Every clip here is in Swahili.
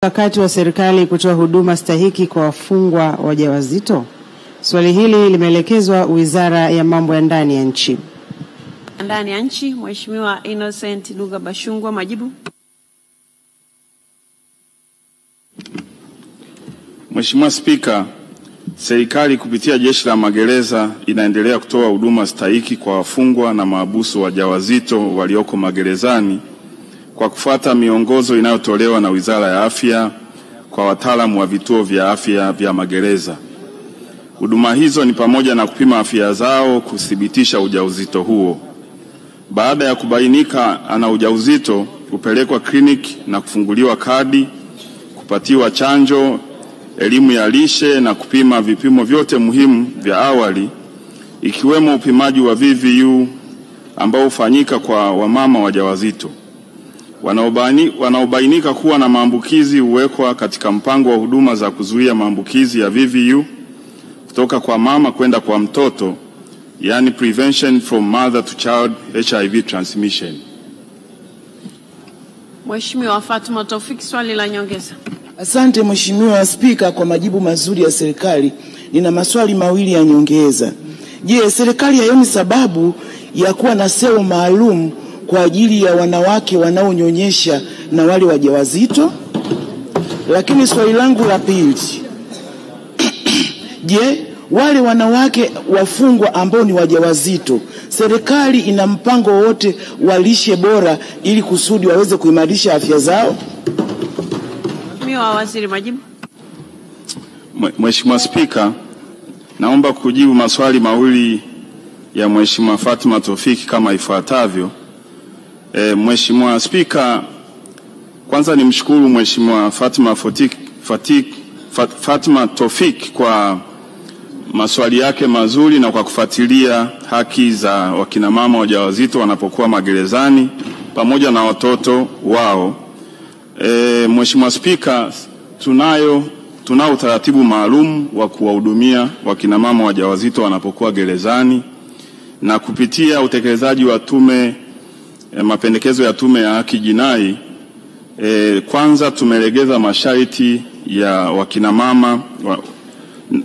Wakati wa serikali kutoa huduma stahiki kwa wafungwa wajawazito. Swali hili limeelekezwa Wizara ya Mambo ya Ndani ya Nchi. Ndani ya Nchi, Mheshimiwa Innocent Luga Bashungwa, majibu. Mheshimiwa Spika, serikali kupitia Jeshi la Magereza inaendelea kutoa huduma stahiki kwa wafungwa na mahabusu wajawazito walioko magerezani kwa kufuata miongozo inayotolewa na Wizara ya Afya kwa wataalamu wa vituo vya afya vya magereza. Huduma hizo ni pamoja na kupima afya zao, kuthibitisha ujauzito huo. Baada ya kubainika ana ujauzito, kupelekwa kliniki na kufunguliwa kadi, kupatiwa chanjo, elimu ya lishe na kupima vipimo vyote muhimu vya awali, ikiwemo upimaji wa VVU ambao hufanyika kwa wamama wajawazito. Wanaobainika kuwa na maambukizi huwekwa katika mpango wa huduma za kuzuia maambukizi ya VVU kutoka kwa mama kwenda kwa mtoto, yani Prevention from Mother to Child HIV Transmission. Mheshimiwa Fatma Taufik, swali la nyongeza. Asante Mheshimiwa Spika kwa majibu mazuri ya serikali. Nina maswali mawili ya nyongeza. Je, serikali haioni sababu ya kuwa na sehemu maalum kwa ajili ya wanawake wanaonyonyesha na wale wajawazito? Lakini swali langu la pili, je, wale wanawake wafungwa ambao ni wajawazito, serikali ina mpango wote wa lishe bora ili kusudi waweze kuimarisha afya zao? Mheshimiwa Waziri, majibu. Mheshimiwa Spika, naomba kujibu maswali mawili ya Mheshimiwa Fatma Taufik kama ifuatavyo. Mheshimiwa Spika, kwanza nimshukuru Mheshimiwa Fatma Taufik kwa maswali yake mazuri na kwa kufuatilia haki za wakina mama wajawazito wanapokuwa magerezani pamoja na watoto wao. Mheshimiwa Spika, tunao utaratibu maalum wa kuwahudumia wakina mama wajawazito wanapokuwa gerezani, na kupitia utekelezaji wa mapendekezo ya Tume ya Haki Jinai, kwanza tumelegeza masharti ya wakina mama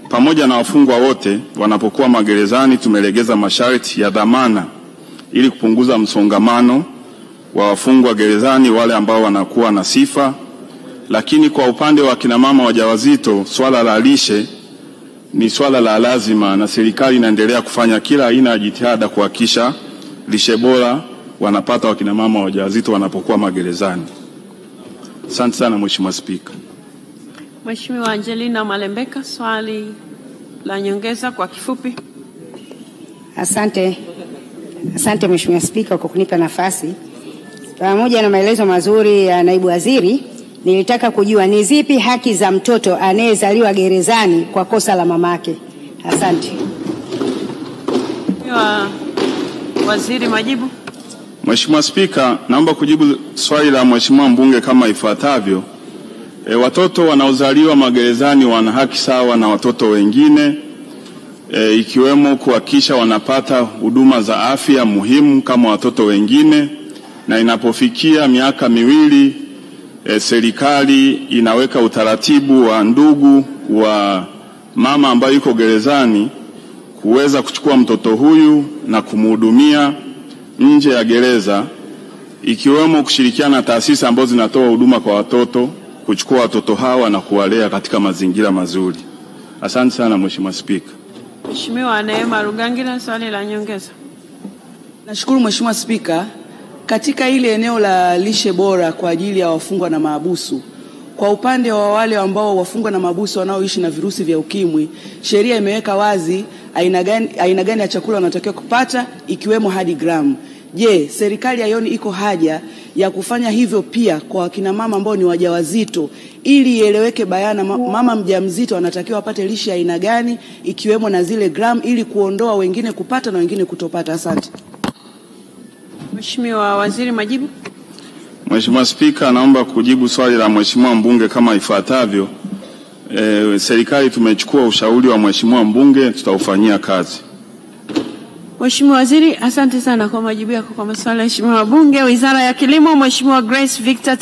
pamoja na wafungwa wote wanapokuwa magerezani. Tumelegeza masharti ya dhamana ili kupunguza msongamano wa wafungwa gerezani wale ambao wanakuwa na sifa. Lakini kwa upande wa kina mama wajawazito, swala la lishe ni swala la lazima, na serikali inaendelea kufanya kila aina ya jitihada kuhakikisha lishe bora wanapata wakina mama wajawazito wanapokuwa magerezani. Asante sana Mheshimiwa Spika. Mheshimiwa Angelina Malembeka, swali la nyongeza kwa kifupi. Asante Mheshimiwa Spika kwa kunipa nafasi. Pamoja na maelezo mazuri ya naibu waziri, nilitaka kujua ni zipi haki za mtoto anayezaliwa gerezani kwa kosa la mamake. Asante. Mheshimiwa Waziri, majibu. Mheshimiwa Spika, naomba kujibu swali la Mheshimiwa mbunge kama ifuatavyo. Watoto wanaozaliwa magerezani wana haki sawa na watoto wengine, ikiwemo kuhakikisha wanapata huduma za afya muhimu kama watoto wengine, na inapofikia miaka miwili serikali inaweka utaratibu wa ndugu wa mama ambaye yuko gerezani kuweza kuchukua mtoto huyu na kumhudumia nje ya gereza, ikiwemo kushirikiana na taasisi ambazo zinatoa huduma kwa watoto, kuchukua watoto hawa na kuwalea katika mazingira mazuri. Asante sana Mheshimiwa Spika. Mheshimiwa Neema Rugangira, swali la nyongeza. Nashukuru Mheshimiwa Spika. Katika ile eneo la lishe bora kwa ajili ya wafungwa na mahabusu, kwa upande wa wale ambao wafungwa na mahabusu wanaoishi na virusi vya ukimwi, sheria imeweka wazi aina gani ya chakula wanatakiwa kupata, ikiwemo hadi gramu. Je, serikali haioni iko haja ya kufanya hivyo pia kwa wakina mama ambao ni wajawazito, ili ieleweke bayana mama mjamzito anatakiwa apate lishe aina gani, ikiwemo na zile gramu, ili kuondoa wengine kupata na wengine kutopata? Asante. Mheshimiwa Waziri, majibu. Mheshimiwa Spika, naomba kujibu swali la Mheshimiwa mbunge kama ifuatavyo. Serikali tumechukua ushauri wa Mheshimiwa mbunge, tutaufanyia kazi. Mheshimiwa Waziri, asante sana kwa majibu yako kwa maswali ya Mheshimiwa Bunge. Wizara ya Kilimo, Mheshimiwa Grace Victor